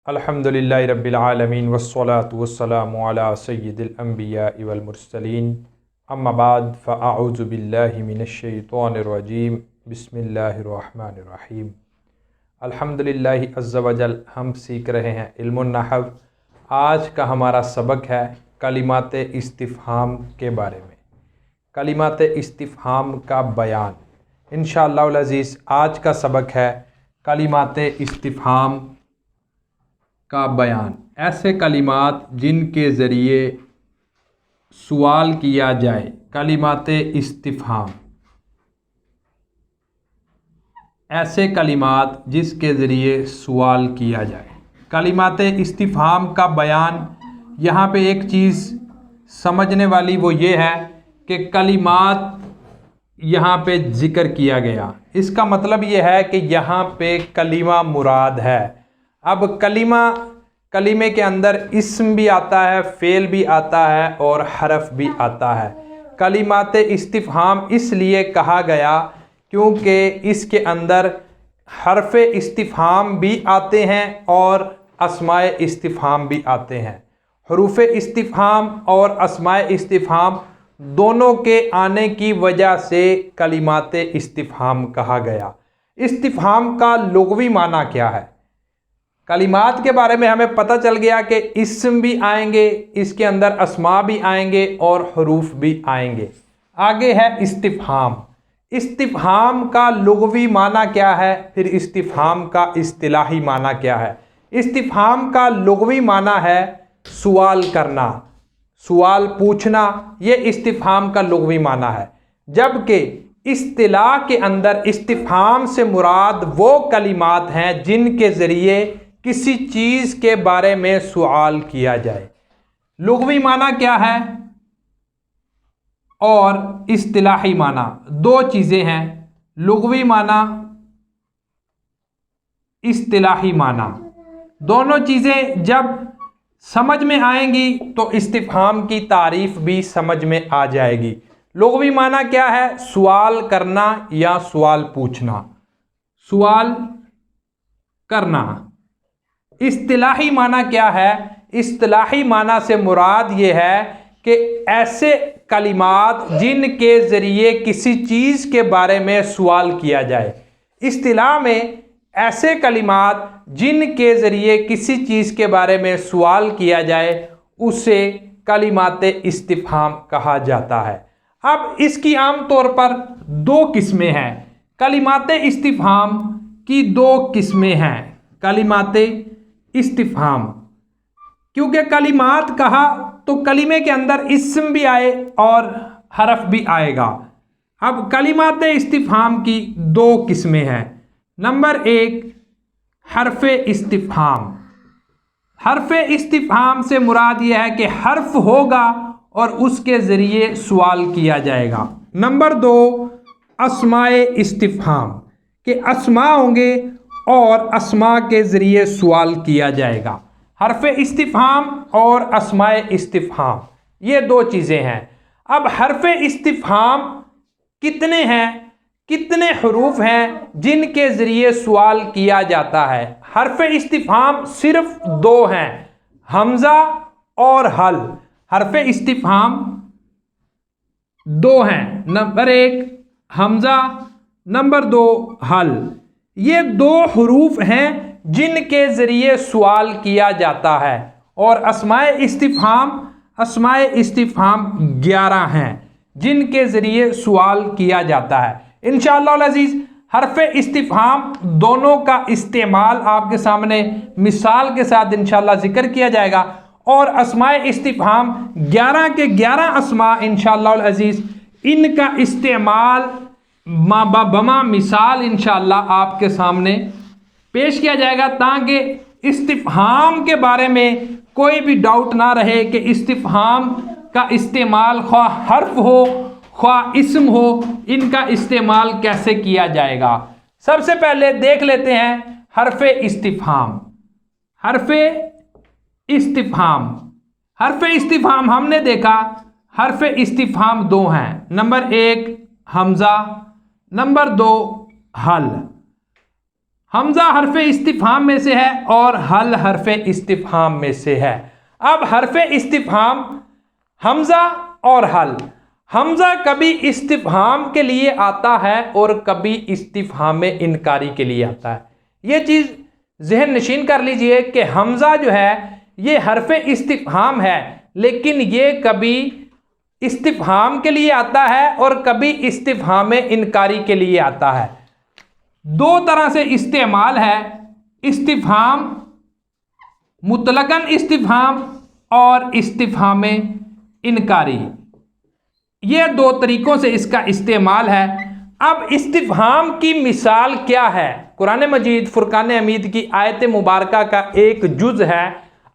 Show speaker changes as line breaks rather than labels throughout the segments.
अल्हम्दुलिल्लाहि रब्बिल आलमीन वस्सलातु वस्सलामु अला सय्यिदिल अंबिया वल मुरसलीन अम्मा बाद फ़अऊज़ु बिल्लाहि मिनश शैतानिर रजीम बिस्मिल्लाहिर रहमानिर रहीम। अल्हम्दुलिल्लाहि अज़्ज़ा वजल हम सीख रहे हैं इल्मुन नहव। आज का हमारा सबक है कलिमात इस्तिफ़हाम के बारे में, कलिमात इस्तिफ़हाम का बयान। इंशाअल्लाहुल अज़ीज़ आज का सबक है कलिमात इस्तिफ़हाम का बयान। ऐसे कलिमात जिनके ज़रिए सवाल किया जाए, कलिमात इस्तिफ़हाम। ऐसे कलिमात जिसके ज़रिए सवाल किया जाए, कलिमात इस्तिफ़हाम का बयान। यहाँ पे एक चीज़ समझने वाली वो ये है कि कलिमात यहाँ पे ज़िक्र किया गया, इसका मतलब ये है कि यहाँ पे कलिमा मुराद है। अब कलिमे के अंदर इस्म भी आता है, फ़ेल भी आता है और हरफ भी आता है। कलिमात इस्तिफ़हाम इसलिए कहा गया क्योंकि इसके अंदर हरफ इस्तिफ़हाम भी आते हैं और अस्माए इस्तिफ़हाम भी आते हैं। हरूफ इस्तिफ़हाम और अस्माए इस्तिफ़हाम दोनों के आने की वजह से कलिमात इस्तिफ़हाम कहा गया। इस्तिफ़हाम का लुग़वी माना क्या है? कलिमात के बारे में हमें पता चल गया कि इस्म भी आएंगे, इसके अंदर अस्मा भी आएंगे और हरूफ भी आएंगे। आगे है इस्तिफ़हाम। इस्तिफ़हाम का लुग़वी माना क्या है, फिर इस्तिफ़हाम का इस्तिलाही माना क्या है? इस्तिफ़हाम का लुग़वी माना है सवाल करना, सवाल पूछना, ये इस्तिफ़हाम का लुग़वी माना है। जबकि इस्तिलाह के अंदर इस्तिफ़हाम से मुराद वो कलिमात हैं जिनके ज़रिए किसी चीज़ के बारे में सवाल किया जाए। लुग़वी माना क्या है और इस्तिलाही माना, दो चीज़ें हैं। लुग़वी माना, इस्तिलाही माना, दोनों चीज़ें जब समझ में आएंगी तो इस्तिफ़हाम की तारीफ़ भी समझ में आ जाएगी। लुग़वी माना क्या है? सवाल करना या सवाल पूछना, सवाल करना। इस्तिलाही माना क्या है? इस्तिलाही माना से मुराद ये है कि ऐसे कलिमात जिनके ज़रिए किसी चीज़ के बारे में सवाल किया जाए। इस्तिलाह में ऐसे कलिमात जिनके ज़रिए किसी चीज़ के बारे में सवाल किया जाए उसे कलिमात इस्तिफ़हाम कहा जाता है। अब इसकी आम तौर पर दो किस्में हैं। कलिमात इस्तिफ़हाम की दो किस्में हैं। कलिमात इस्तिफ़हाम, क्योंकि कलिमात कहा तो कलिमे के अंदर इस्म भी आए और हरफ भी आएगा। अब कलिमात इस्तिफ़हाम की दो किस्में हैं। नंबर एक, हरफ इस्तिफ़हाम। हरफ इस्तिफ़हाम से मुराद यह है कि हर्फ होगा और उसके ज़रिए सवाल किया जाएगा। नंबर दो, अस्माए इस्तिफ़हाम, के अस्मा होंगे और अस्मा के ज़रिए सवाल किया जाएगा। हरफ इस्तिफ़हाम और अस्माए इस्तिफ़हाम, ये दो चीज़ें हैं। अब हरफ इस्तिफ़हाम कितने हैं, कितने हरूफ हैं जिनके ज़रिए सवाल किया जाता है? हरफ इस्तिफ़हाम सिर्फ दो हैं, हमज़ा और हल। हरफ इस्तिफ़हाम दो हैं, नंबर एक हमज़ा, नंबर दो हल। ये दो हरूफ हैं जिनके ज़रिए सवाल किया जाता है। और अस्माए इस्तिफ़हाम 11 हैं जिनके ज़रिए सवाल किया जाता है। इंशाअल्लाह अज़ीज़ हरफ इस्तिफ़हाम दोनों का इस्तेमाल आपके सामने मिसाल के साथ इंशाअल्लाह ज़िक्र किया जाएगा। और अस्माए इस्तिफ़हाम 11 के 11 अस्मा इंशाअल्लाह अज़ीज़, इनका इस्तेमाल बमा मिसाल इंशाअल्लाह आपके सामने पेश किया जाएगा, ताकि इस्तिफ़हाम के बारे में कोई भी डाउट ना रहे कि इस्तिफ़हाम का इस्तेमाल ख्वा हर्फ हो ख्वा इस्म हो, इनका इस्तेमाल कैसे किया जाएगा। सबसे पहले देख लेते हैं हरफ इस्तिफ़हाम। हरफ इस्तिफ़हाम, हरफ इस्तिफ़हाम हमने देखा हरफ इस्तिफ़हाम दो हैं। नंबर एक हमज़ा, नंबर दो हल। हमजा हरफे इस्तिफहाम में से है और हल हरफे इस्तिफहाम में से है। अब हरफे इस्तिफहाम हमजा और हल, हमजा कभी इस्तिफहाम के लिए आता है और कभी इस्तिफहाम इनकारी के लिए आता है। ये चीज़ जहन नशीन कर लीजिए कि हमजा जो है ये हरफे इस्तिफहाम है, लेकिन ये कभी इस्तिफहाम के लिए आता है और कभी इस्तिफहाम इनकारी के लिए आता है। दो तरह से इस्तेमाल है, इस्तिफहाम मुतलकन इस्तिफहाम और इस्तिफहाम इनकारी। ये दो तरीक़ों से इसका इस्तेमाल है। अब इस्तिफहाम की मिसाल क्या है? कुरान मजीद फुरकान हमीद की आयत मुबारका का एक जुज़ है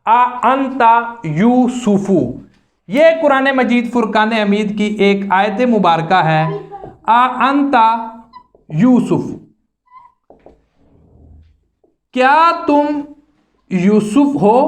आ अंता यूसुफु। ये कुरान मजीद फुरकान हमीद की एक आयत मुबारका है आ अंता यूसुफ, क्या तुम यूसुफ हो।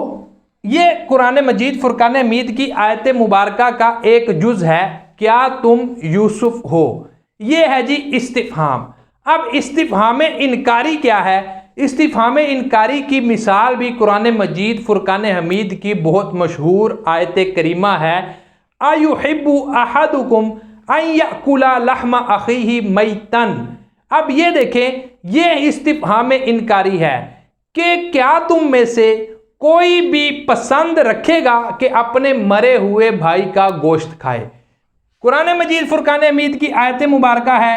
ये कुरान मजीद फुरकान हमीद की आयत मुबारका का एक जुज़ है, क्या तुम यूसुफ हो। ये है जी इस्तिफहाम। अब इस्तिफहाम इनकारी क्या है? इस्तिफहाम इनकारी की मिसाल भी कुरान मजीद फुरकान हमीद की बहुत मशहूर आयत करीमा है, अयुहिब्बु अहदुकुम अन याकुला लहमा अखीही मैतन। अब ये देखें, ये इस्तिफहाम इनकारी है कि क्या तुम में से कोई भी पसंद रखेगा कि अपने मरे हुए भाई का गोश्त खाए। कुरान मजीद फुरकान हमीद की आयत मुबारका है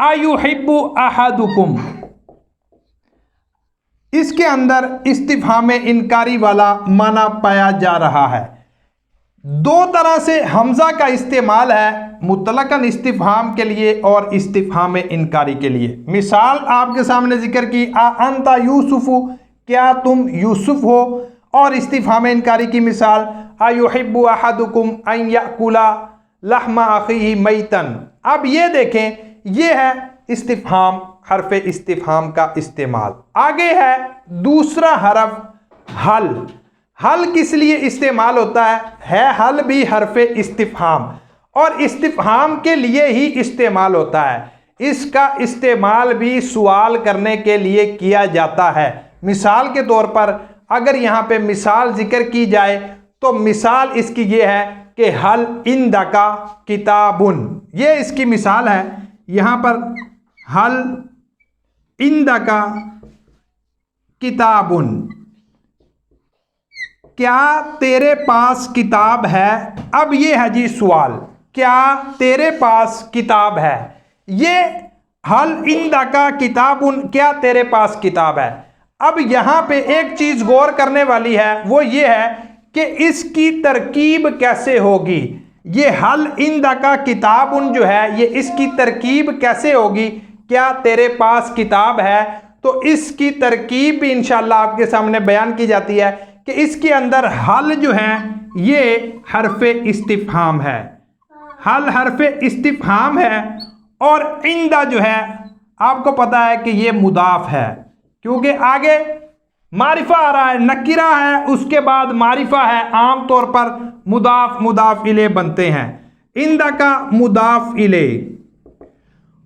अयुहिब्बु अहदुकुम, इसके अंदर इस्तिफहाम इनकारी वाला माना पाया जा रहा है। दो तरह से हमजा का इस्तेमाल है, मुतलकन इस्तिफहाम के लिए और इस्तिफहाम इनकारी के लिए। मिसाल आपके सामने जिक्र की आ अंता यूसुफु, क्या तुम यूसुफ हो। और इस्तिफहाम इनकारी की मिसाल अयुहिब्बु अहदुकुम अन याकुला लहमा अखीही मैतन। अब ये देखें, ये है इस्तिफहाम हरफे इस्तिफहाम का इस्तेमाल। आगे है दूसरा हरफ हल। हल किस लिए इस्तेमाल होता है हल भी हरफे इस्तिफहाम और इस्तिफहाम के लिए ही इस्तेमाल होता है। इसका इस्तेमाल भी सवाल करने के लिए किया जाता है। मिसाल के तौर पर अगर यहाँ पे मिसाल जिक्र की जाए तो मिसाल इसकी ये है कि हल इंदका किताबुन, ये इसकी मिसाल है। यहाँ पर हल इंदका किताबुन, क्या तेरे पास किताब है। अब ये है जी सवाल, क्या तेरे पास किताब है। ये हल इंदका किताबुन, क्या तेरे पास किताब है। अब यहाँ पे एक चीज़ गौर करने वाली है, वो ये है कि इसकी तरकीब कैसे होगी। ये हल इंदका किताबुन जो है, ये इसकी तरकीब कैसे होगी, क्या तेरे पास किताब है। तो इसकी तरकीब भी इंशाल्लाह आपके सामने बयान की जाती है कि इसके अंदर हल जो है ये हरफे इस्तिफहाम है, हल हरफे इस्तिफहाम है। और इंदा जो है आपको पता है कि ये मुदाफ है, क्योंकि आगे मारिफा आ रहा है, नकीरा है, उसके बाद मारिफा है। आम तौर पर मुदाफ मुदाफ इले बनते हैं। इंदा का मुदाफ इले,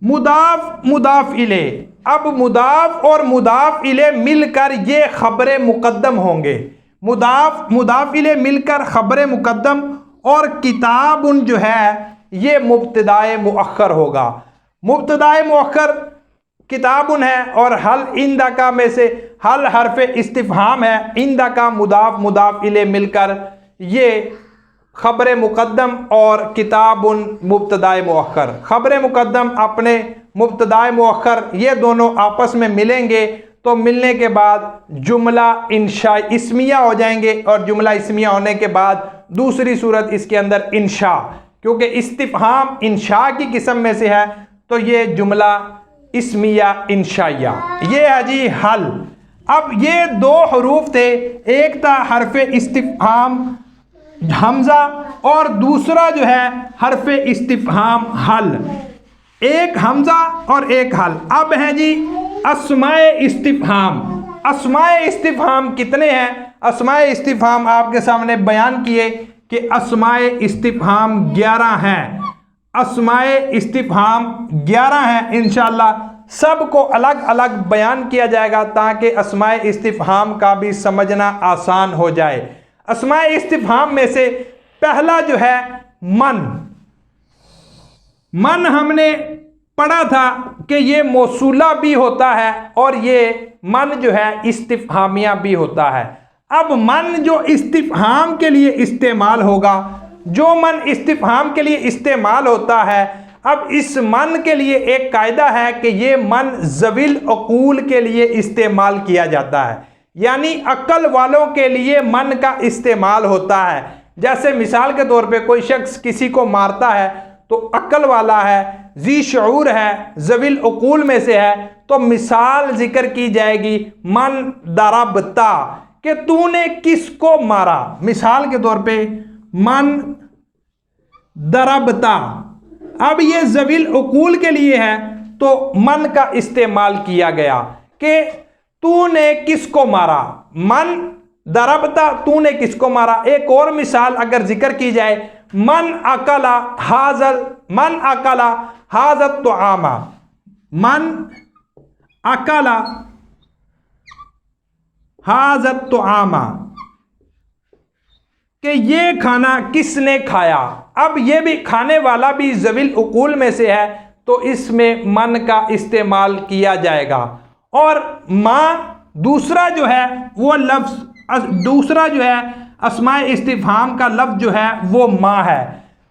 मुदाफ मुदाफ इले। अब मुदाफ और मुदाफ इले मिलकर ये खबरे मुकद्दम होंगे। मुदाफ मुदाफ इले मिलकर खबरे मुकद्दम और किताबुन जो है ये मुब्तदाए मुअख्खर होगा। मुब्तदाए मुअख्खर किताबुन है और हल इंदा का में से हल हरफे इस्तिफहाम है। इंदा का मुदाफ मुदाफ इले मिलकर ये खबर मुकद्दम और किताबुन मुब्तदाए मुअख्खर। खबर मुकद्दम अपने मुब्तदाए मुअख्खर ये दोनों आपस में मिलेंगे तो मिलने के बाद जुमला इंशा इस्मिया हो जाएंगे और जुमला इस्मिया होने के बाद दूसरी सूरत इसके अंदर इंशा, क्योंकि इस्तिफहाम इंशा की किस्म में से है तो ये जुमला इस्मिया इंशाइया। ये है जी हल। अब ये दो हरूफ थे, एक था हरफे इस्तिफहाम हमजा और दूसरा जो है हरफे इस्तिफहाम हल। एक हमजा और एक हल। अब है जी अस्माए इस्तिफहाम। अस्माए इस्तिफहाम कितने हैं? अस्माए इस्तिफहाम आपके सामने बयान किए कि अस्माए इस्तिफहाम 11 हैं। अस्माए इस्तिफहाम 11 हैं। इंशाअल्लाह सबको अलग अलग बयान किया जाएगा ताकि अस्माए इस्तिफ़हाम का भी समझना आसान हो जाए। अस्माए इस्तिफ़हाम में से पहला जो है मन। मन हमने पढ़ा था कि ये मौसूला भी होता है और ये मन जो है इस्तिफ़हामिया भी होता है। अब मन जो इस्तिफ़हाम के लिए इस्तेमाल होगा, जो मन इस्तिफ़हाम के लिए इस्तेमाल होता है, अब इस मन के लिए एक कायदा है कि ये मन ज़वील अक़ूल के लिए इस्तेमाल किया जाता है, यानी अक्ल वालों के लिए मन का इस्तेमाल होता है। जैसे मिसाल के तौर पे कोई शख्स किसी को मारता है तो अक्ल वाला है, जी शऊर है, ज़वील अक़ूल में से है, तो मिसाल जिक्र की जाएगी मन दरबता, कि तूने किसको मारा। मिसाल के तौर पे मन दरबता, अब ये ज़वील अक़ूल के लिए है तो मन का इस्तेमाल किया गया कि तूने किसको मारा। मन दरबता, तूने किसको मारा। एक और मिसाल अगर जिक्र की जाए, मन अकला हाज़त तो आमा, मन अकला हाज़त तो आमा, कि ये खाना किसने खाया। अब ये भी खाने वाला भी ज़वील अक़ूल में से है तो इसमें मन का इस्तेमाल किया जाएगा। और माँ दूसरा जो है वो लफ्ज़, दूसरा जो है अस्माए इस्तिफ़हाम का लफ्ज़ जो है वो माँ है।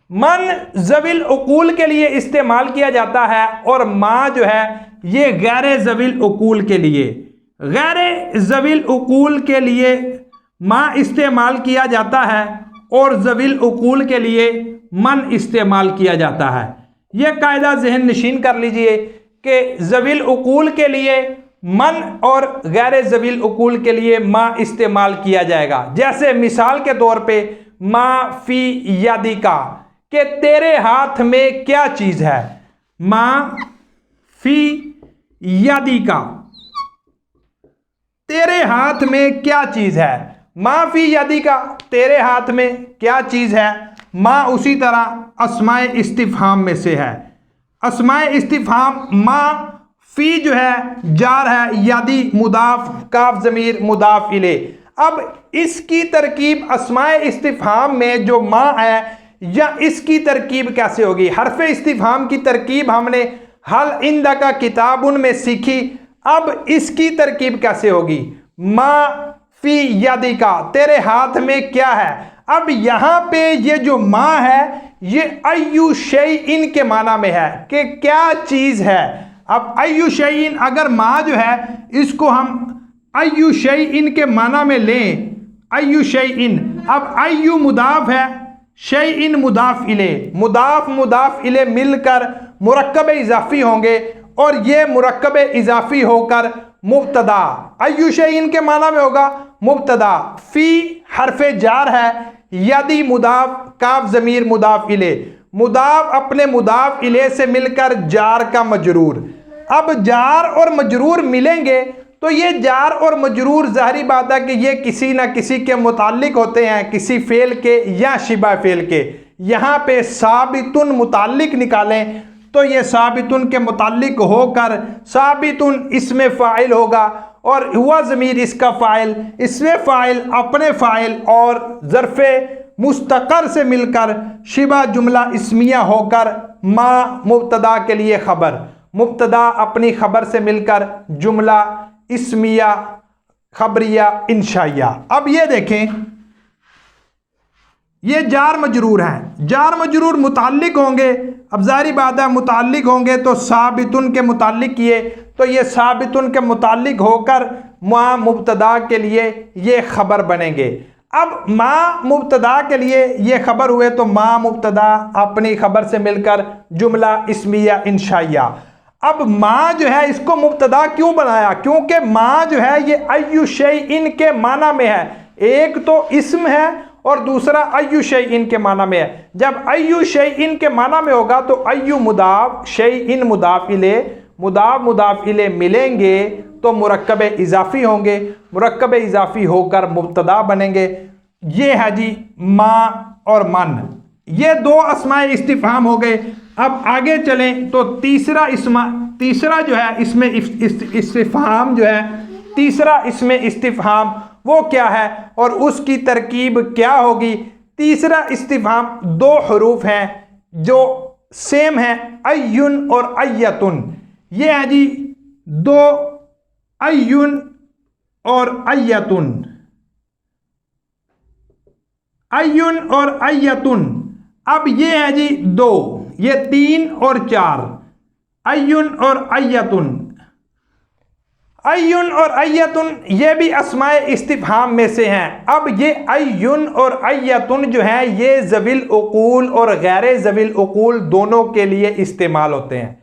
मन ज़वील अक़ूल के लिए इस्तेमाल किया जाता है और माँ जो है ये गैर ज़वील अक़ूल के लिए, गैर ज़वील अक़ूल के लिए माँ इस्तेमाल किया जाता है और ज़वील अक़ूल के लिए मन इस्तेमाल किया जाता है। यह कायदा ज़हन नशीन कर लीजिए कि ज़वील अक़ूल के लिए मन और गैर ज़वील अक़ूल के लिए माँ इस्तेमाल किया जाएगा। जैसे मिसाल के तौर पे माँ फ़ी यदिका, कि तेरे हाथ में क्या चीज़ है। माँ फ़ी यदिका, तेरे हाथ में क्या चीज़ है। माफ़ी यदिका, तेरे हाथ में क्या चीज़ है। माँ उसी तरह अस्माए इस्तिफ़हाम में से है। अस्माए इस्तिफ़हाम माँ, फ़ी जो है जार है, यदि मुदाफ़, काफ ज़मीर मुदाफ़ इले। अब इसकी तरकीब अस्माए इस्तिफ़हाम में जो माँ है या इसकी तरकीब कैसे होगी। हर्फ़ इस्तिफ़हाम की तरकीब हमने हल इंदा का किताबुन में सीखी, अब इसकी तरकीब कैसे होगी। माँ फ़ी यदिका, तेरे हाथ में क्या है। अब यहाँ पे ये जो माँ है ये अय्यु शैइन के माना में है कि क्या चीज़ है। अब अय्यु शैइन, अगर माँ जो है इसको हम अय्यु शैइन के माना में लें, अय्यु शैइन, अब अय्यु मुदाफ़ है, शैइन मुदाफ़ इले, मुदाफ़ इले मिलकर मुरक्कब इज़ाफ़ी होंगे और ये मुरक्कब इज़ाफ़ी होकर मुब्तदा, अय्यु शैइन के माना में होगा मुब्तदा। फ़ी हरफ़े जार है, यदि मुदाफ़, काफ ज़मीर मुदाफ़ इले, मुदाफ़ अपने मुदाफ़ इले से मिलकर जार का मजरूर। अब जार और मजरूर मिलेंगे तो ये जार और मजरूर ज़ाहिरी बात है कि ये किसी न किसी के मुताल्लिक होते हैं, किसी फ़ेल के या शिबा फ़ेल के। यहाँ पे साबितुन मुताल्लिक निकालें तो ये साबितुन के मुताल्लिक होकर साबितुन इसमें फ़ाइल होगा और हुआ ज़मीर इसका फ़ाइल, इसमें फ़ाइल अपने फ़ाइल और ज़र्फ़े मुस्तक़र से मिलकर शिबा जुमला इस्मिया होकर माँ मुब्तदा के लिए ख़बर, मुब्तदा अपनी ख़बर से मिलकर जुमला इस्मिया ख़बरिया इंशाइया। अब ये देखें, ये जार मजरूर हैं, जार मजरूर मुताल्लिक होंगे। अब ज़ाहिरी बात है मुताल्लिक होंगे तो साबितुन के मुताल्लिक किए तो ये साबितुन के मुताल्लिक होकर माँ मुब्तदा के लिए ये ख़बर बनेंगे। अब माँ मुब्तदा के लिए ये ख़बर हुए तो माँ मुब्तदा अपनी ख़बर से मिलकर जुमला इस्मिया इंशाइया। अब माँ जो है इसको मुब्तदा क्यों बनाया, क्योंकि माँ जो है ये अय्यु शैइन के माना में है। एक तो इस्म है और दूसरा अय्यु शैइन के माना में है। जब अय्यु शैइन के माना में होगा तो अय्यु मुदाफ़, शैइन मुदाफ़ इले, मुदाफ़ इले मिलेंगे तो मुरक्कब इज़ाफ़ी होंगे, मुरक्कब इज़ाफ़ी होकर मुब्तदा बनेंगे। ये है जी माँ और मन, ये दो अस्माए इस्तिफ़हाम हो गए। अब आगे चलें तो तीसरा जो है इसमें इस्तिफहाम जो है, तीसरा इसमें इस्तिफहाम वो क्या है और उसकी तरकीब क्या होगी। तीसरा इस्तिफहाम दो हरूफ हैं जो सेम है, अय्युन और अय्यतुन। ये है जी दो, अय्युन और अय्यतुन, अय्युन और अय्यतुन। अब ये है जी दो, ये 3 और 4, अय्युन और अय्यतुन। अय्युन और अय्यतुन ये भी अस्माए इस्तिफहाम में से हैं। अब ये अय्युन और अय्यतुन जो है ये ज़विल उकूल और गैर ज़विल उकूल दोनों के लिए इस्तेमाल होते हैं।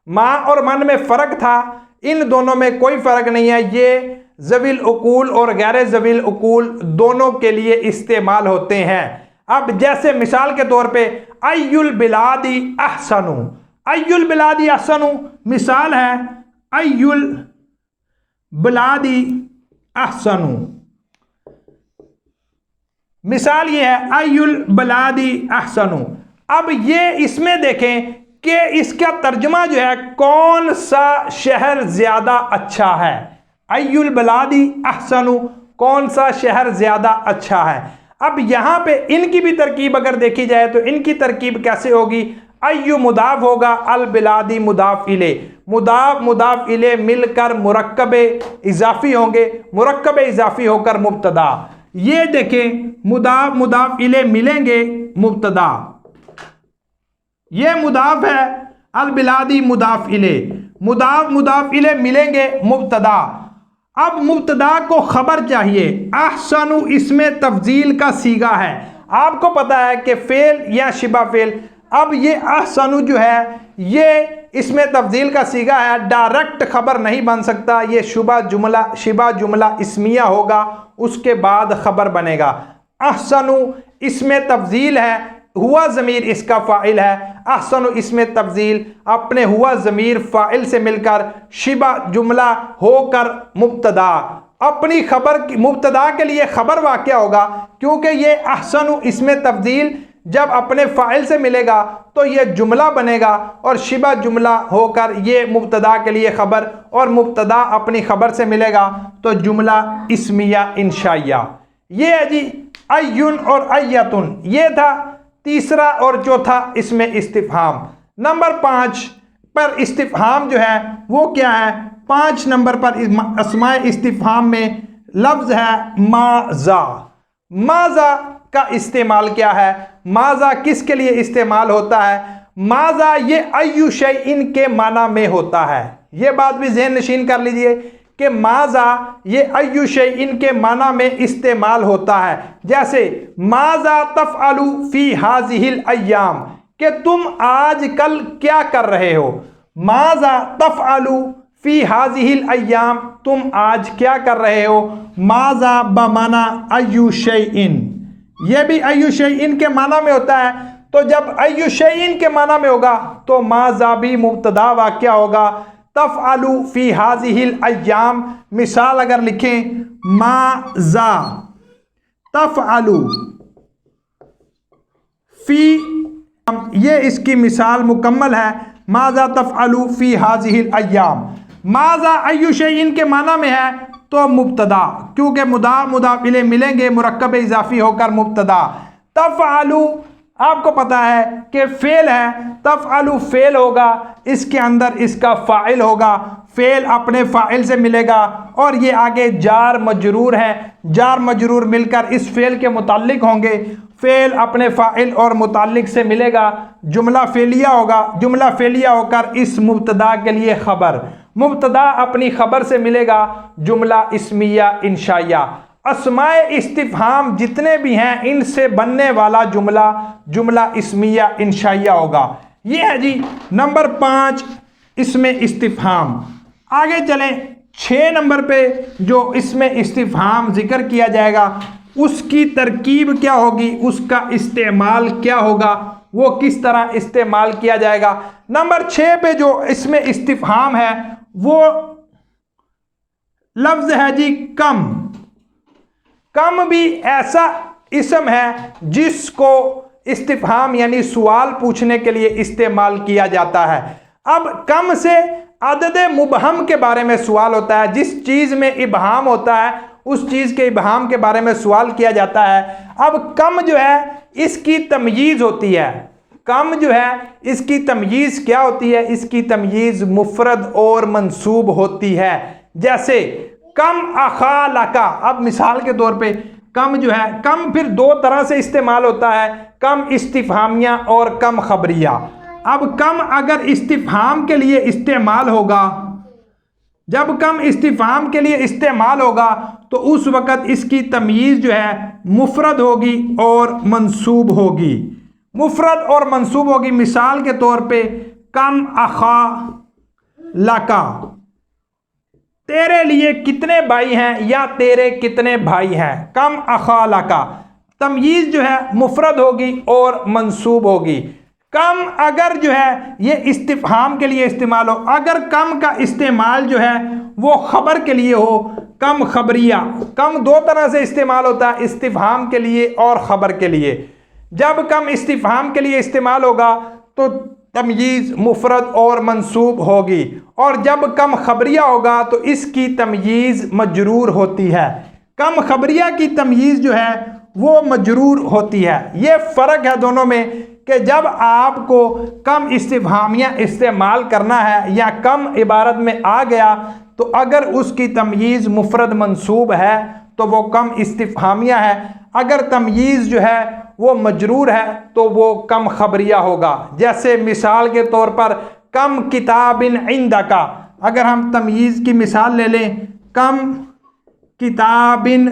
माँ और मन में फ़र्क था, इन दोनों में कोई फ़र्क नहीं है। ये ज़विल उकूल और गैर ज़विल उकूल दोनों के लिए इस्तेमाल होते हैं। अब जैसे मिसाल के तौर पे अय्युल बिलादी अहसनु, अय्युल बिलादी अहसनु मिसाल है अय्युल बिलादी अहसनु। मिसाल ये है अय्युल बिलादी अहसनु। अब ये इसमें देखें कि इसका तर्जुमा जो है कौन सा शहर ज्यादा अच्छा है। अय्युल बिलादी अहसनु, कौन सा शहर ज्यादा अच्छा है। अब यहां पे इनकी भी तरकीब अगर देखी जाए तो इनकी तरकीब कैसे होगी। अय्यु मुदाफ होगा, अल बिलादी मुदाफ इले, मुदाफ मुदाफ इले मिलकर मुरक्कबे इजाफी होंगे, मुरक्कबे इजाफी होकर मुब्तदा। ये देखें मुदाफ मुदाफ इले मिलेंगे मुब्तदा, ये मुदाफ है, अल बिलादी मुदाफ इले, मुदाफ मुदाफ इले मिलेंगे मुब्तदा। अब मुब्तदा को खबर चाहिए। अहसनु इसमें तफजील का सीगा है, आपको पता है कि फेल या शिबा फेल। अब ये अहसनु जो है ये इसमें तफजील का सीगा है, डायरेक्ट खबर नहीं बन सकता, ये शिबा जुमला इस्मिया होगा, उसके बाद खबर बनेगा। अहसनु इसमें तफजील है, हुआ ज़मीर इसका फ़ाइल है। अहसनु इसमें तफजील अपने हुआ ज़मीर फ़ाइल से मिलकर शिबा जुमला होकर मुब्तदा, अपनी खबर की मुब्तदा के लिए खबर वाक़या होगा, क्योंकि ये अहसनु इसमें तफजील जब अपने फ़ाइल से मिलेगा तो ये जुमला बनेगा और शिबा जुमला होकर ये मुब्तदा के लिए खबर, और मुब्तदा अपनी खबर से मिलेगा तो जुमला इस्मिया इंशाइया। ये है जी अय्युन और अय्यतुन। ये था तीसरा और चौथा इसमें इस्तिफहाम। नंबर 5 पर इस्तिफहाम जो है वो क्या है। 5 नंबर पर अस्माए इस्तिफहाम में लफ्ज़ है माज़ा। माज़ा का इस्तेमाल क्या है, माज़ा किसके लिए इस्तेमाल होता है। माज़ा ये अय्यु शैइन के माना में होता है। ये बात भी ज़हन नशीन कर लीजिए कि माज़ा ये अय्यु शैइन के माना में इस्तेमाल होता है। जैसे माज़ा तफ़अलु फ़ी हाज़िहिल अय्याम, कि तुम आज कल क्या कर रहे हो। माज़ा तफ़अलु फ़ी हाज़िहिल अय्याम, तुम आज क्या कर रहे हो। माज़ा बमाना अय्यु शैइन, यह भी अय्यु शैइन के माना में होता है। तो जब अय्यु शैइन के माना में होगा तो माज़ा भी मुब्तदा वाक़या होगा। तफ़अलु फ़ी हाज़िहिल अय्याम, मिसाल अगर लिखें माज़ा तफ़अलु फ़ी, ये इसकी मिसाल मुकम्मल है। माज़ा तफ़अलु फ़ी हाज़िहिल अय्याम, माज़ा अय्यु शैइन के माना में है तो मुब्तदा, क्योंकि मुदाफ मुदाफ इले मिलेंगे मुरक्कब इजाफी होकर मुब्तदा। तफ़अलु आपको पता है कि फेल है, तफ़अलु फेल होगा, इसके अंदर इसका फ़ाइल होगा, फेल अपने फ़ाइल से मिलेगा और ये आगे जार मजरूर है, जार मजरूर मिलकर इस फेल के मुताल्लिक होंगे। फेल अपने फ़ाइल और मुताल्लिक से मिलेगा, जुमला फेलिया होगा, जुमला फेलिया होकर इस मुब्तदा के लिए खबर, मुब्तदा अपनी खबर से मिलेगा, जुमला इस्मिया इंशाइया। अस्माए इस्तिफहाम जितने भी हैं इनसे बनने वाला जुमला जुमला इस्मिया इंशाइया होगा। ये है जी नंबर 5 इसमें इस्तिफहाम। आगे चलें 6 नंबर पे जो इसमें इस्तिफहाम जिक्र किया जाएगा उसकी तरकीब क्या होगी, उसका इस्तेमाल क्या होगा, वो किस तरह इस्तेमाल किया जाएगा। नंबर 6 पे जो इसमें इस्तिफहाम है वो लफ्ज़ है जी कम। कम भी ऐसा इसम है जिसको इस्तिफहाम यानी सवाल पूछने के लिए इस्तेमाल किया जाता है। अब कम से अदद मुबहम के बारे में सवाल होता है। जिस चीज़ में इबहाम होता है उस चीज़ के इबहाम के बारे में सवाल किया जाता है। अब कम जो है इसकी तमयीज़ होती है। कम जो है इसकी तमयीज़ क्या होती है? इसकी तमयीज़ मुफरद और मंसूब होती है। जैसे कम अखा लका। अब मिसाल के तौर पे कम जो है, कम फिर दो तरह से इस्तेमाल होता है, कम इस्तिफहामिया और कम खबरिया। अब कम अगर इस्तिफहाम के लिए इस्तेमाल होगा, जब कम इस्तिफहाम के लिए इस्तेमाल होगा तो उस वक़्त इसकी तमयीज़ जो है मुफरद होगी और मंसूब होगी। मुफरद और मंसूब होगी। मिसाल के तौर पे कम अखा लका, तेरे लिए कितने भाई हैं या तेरे कितने भाई हैं। कम अखा लका, तमयीज़ जो है मुफरद होगी और मंसूब होगी। कम अगर जो है ये इस्तिफहाम के लिए इस्तेमाल हो, अगर कम का इस्तेमाल जो है वो खबर के लिए हो, कम खबरिया। कम दो तरह से इस्तेमाल होता है, इस्तिफहाम के लिए और ख़बर के लिए। जब कम इस्तिफहाम के लिए इस्तेमाल होगा तो तमयीज़ मुफरद और मंसूब होगी, और जब कम खबरिया होगा तो इसकी तमयीज़ मजरूर होती है। कम खबरिया की तमयीज़ जो है वो मजरूर होती है। ये फ़र्क है दोनों में कि जब आपको कम इस्तिफहामिया इस्तेमाल करना है या कम इबारत में आ गया तो अगर उसकी तमयीज़ मुफरद मंसूब है तो वो कम इस्तिफहामिया है। अगर तमयीज़ जो है वो मजरूर है तो वो कम खबरिया होगा। जैसे मिसाल के तौर पर कम किताबिन इंदका। अगर हम तमयीज़ की मिसाल ले लें, कम किताबिन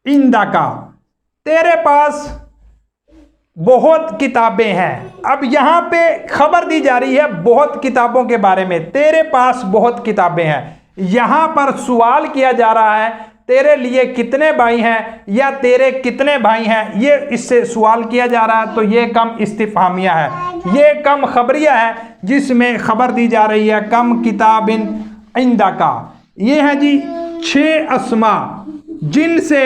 इंदका, तेरे पास बहुत किताबें हैं। अब यहाँ पे खबर दी जा रही है बहुत किताबों के बारे में, तेरे पास बहुत किताबें हैं। यहाँ पर सवाल किया जा रहा है तेरे लिए कितने भाई हैं या तेरे कितने भाई हैं, ये इससे सवाल किया जा रहा है, तो ये कम इस्तिफहामिया है। ये कम खबरिया है जिसमें खबर दी जा रही है कम किताबिन इंदका। ये है जी 6 अस्मा जिनसे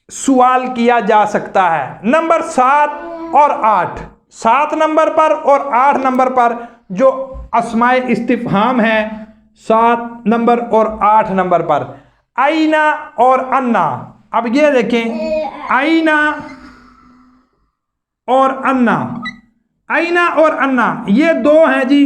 सवाल किया जा सकता है। नंबर 7 और 8, 7 नंबर पर और 8 नंबर पर जो अस्माए इस्तिफहाम है, 7 नंबर और 8 नंबर पर आईना और अन्ना। अब ये देखें, आईना और अन्ना, आईना और अन्ना ये दो हैं जी।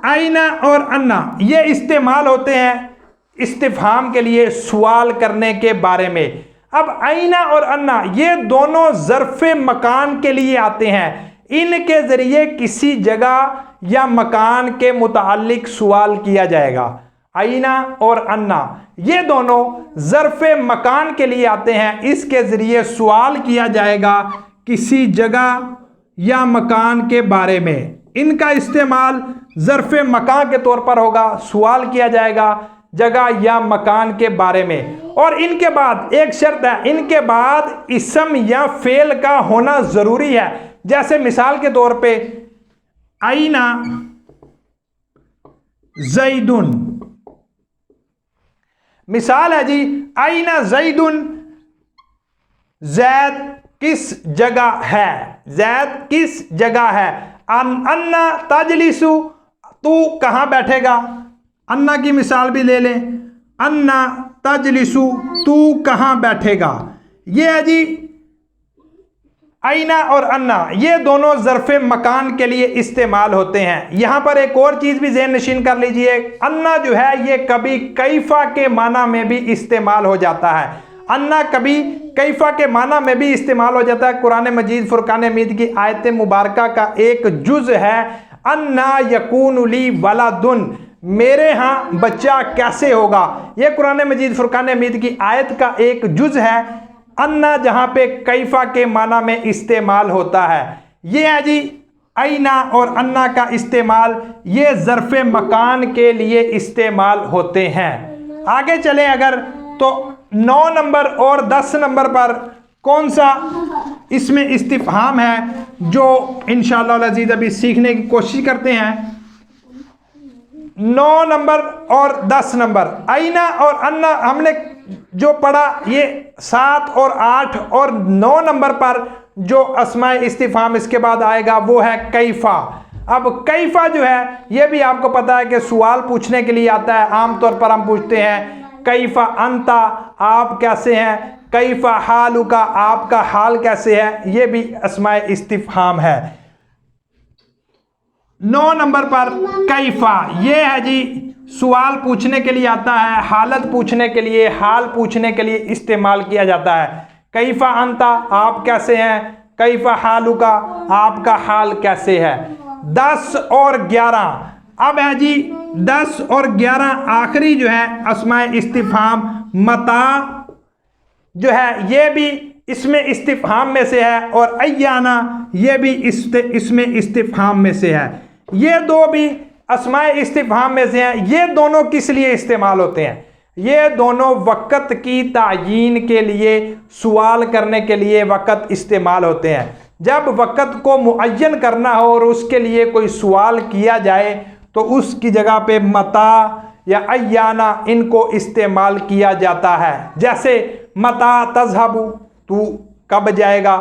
आईना और अन्ना ये इस्तेमाल होते हैं इस्तिफहाम के लिए, सवाल करने के बारे में। अब आईना और अन्ना ये दोनों ज़र्फ़े मकान के लिए आते हैं। इनके ज़रिए किसी जगह या मकान के मुताल्लिक सवाल किया जाएगा। आईना और अन्ना ये दोनों ज़र्फ़े मकान के लिए आते हैं, इसके ज़रिए सवाल किया जाएगा किसी जगह या मकान के बारे में। इनका इस्तेमाल ज़र्फ़े मकान के तौर पर होगा, सवाल किया जाएगा जगह या मकान के बारे में। और इनके बाद एक शर्त है, इनके बाद इसम या फेल का होना ज़रूरी है। जैसे मिसाल के तौर पे आईना ज़ैदुन, मिसाल है जी आईना ज़ैदुन, ज़ैद किस जगह है, ज़ैद किस जगह है। अन्ना तजलिसु, तू कहाँ बैठेगा। अन्ना की मिसाल भी ले लें, अन्ना तजलिसु, तू कहाँ बैठेगा। ये है जी आईना और अन्ना, ये दोनों ज़र्फ़े मकान के लिए इस्तेमाल होते हैं। यहाँ पर एक और चीज़ भी ज़हन नशीन कर लीजिए, अन्ना जो है ये कभी कैफ़ा के माना में भी इस्तेमाल हो जाता है। अन्ना कभी कैफ़ा के माना में भी इस्तेमाल हो जाता है। कुरान मजीद फुरकान हमीद की आयत मुबारका का एक जुज़ है, अन्ना यकून ली वलादुन, मेरे यहाँ बच्चा कैसे होगा। ये कुरान मजीद फुरकान हमीद की आयत का एक जुज़ है। अन्ना जहाँ पे कैफ़ा के माना में इस्तेमाल होता है। ये है जी आईना और अन्ना का इस्तेमाल, ये ज़र्फ़े मकान के लिए इस्तेमाल होते हैं। आगे चलें अगर तो 9 नंबर और 10 नंबर पर कौन सा इसमें इस्तिफहाम है जो इंशाअल्लाह अज़ीज़ अभी सीखने की कोशिश करते हैं। 9 नंबर और 10 नंबर आईना और अन्ना हमने जो पढ़ा, ये 7 और 8 और 9 नंबर पर जो अस्माए इस्तिफहाम इसके बाद आएगा वो है कैफा। अब कैफा जो है ये भी आपको पता है कि सवाल पूछने के लिए आता है। आमतौर पर हम पूछते हैं कैफा अंता, आप कैसे हैं, कैफा हालुका, आपका हाल कैसे है, ये भी अस्माए इस्तिफहाम है। 9 नंबर पर कैफा, ये है जी सवाल पूछने के लिए आता है, हालत पूछने के लिए, हाल पूछने के लिए इस्तेमाल किया जाता है। कैफा अंता, आप कैसे हैं, कैफा हालुका, आपका हाल कैसे है। 10 और 11 अब है जी 10 और 11 आखिरी जो है अस्माए इस्तिफहाम मता जो है ये भी इसमें इस्तिफहाम में से है, और अय्याना ये भी इसमें इस्तिफहाम में से है। ये दो भी अस्माए इस्तिफहाम में से हैं। ये दोनों किस लिए इस्तेमाल होते हैं, ये दोनों वक़्त की तायीन के लिए, सवाल करने के लिए वक़्त इस्तेमाल होते हैं। जब वक़्त को मुअय्यन करना हो और उसके लिए कोई सवाल किया जाए तो उसकी जगह पे मता या अय्याना इनको इस्तेमाल किया जाता है। जैसे मता तज़हबु, तू कब जाएगा,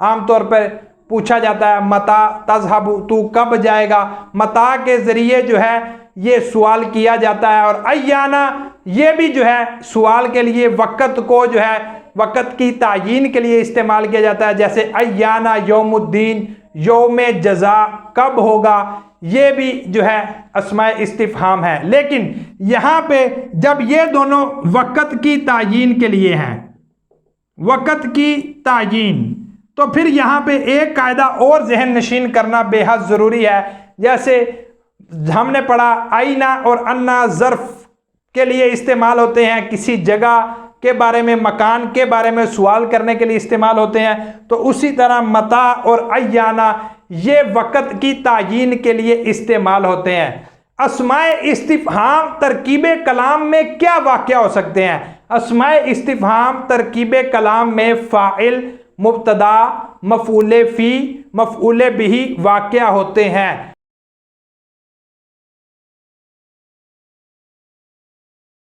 आमतौर पर पूछा जाता है मता तज़हबु, तू कब जाएगा। मता के ज़रिए जो है ये सवाल किया जाता है, और अय्याना ये भी जो है सवाल के लिए वक़्त को जो है वक़्त की तायीन के लिए इस्तेमाल किया जाता है। जैसे अय्याना यौमुद्दीन, यौम जज़ा कब होगा, ये भी जो है अस्माए इस्तिफहाम है। लेकिन यहाँ पे जब ये दोनों वक़्त की तायीन के लिए हैं, वक़्त की तायीन, तो फिर यहाँ पे एक कायदा और जहन नशीन करना बेहद ज़रूरी है। जैसे हमने पढ़ा आईना और अन्ना ज़र्फ़ के लिए इस्तेमाल होते हैं, किसी जगह के बारे में, मकान के बारे में सवाल करने के लिए इस्तेमाल होते हैं। तो उसी तरह मता और अय्याना ये वक़्त की तायीन के लिए इस्तेमाल होते हैं। अस्माए इस्तिफहाम तरकीबे कलाम में क्या वाक़या हो सकते हैं। अस्माए इस्तिफहाम तरकीबे कलाम में फ़ाइल, मुब्तदा, मफ़ऊल फ़ी, मफ़ऊल बिही वाक़या होते हैं।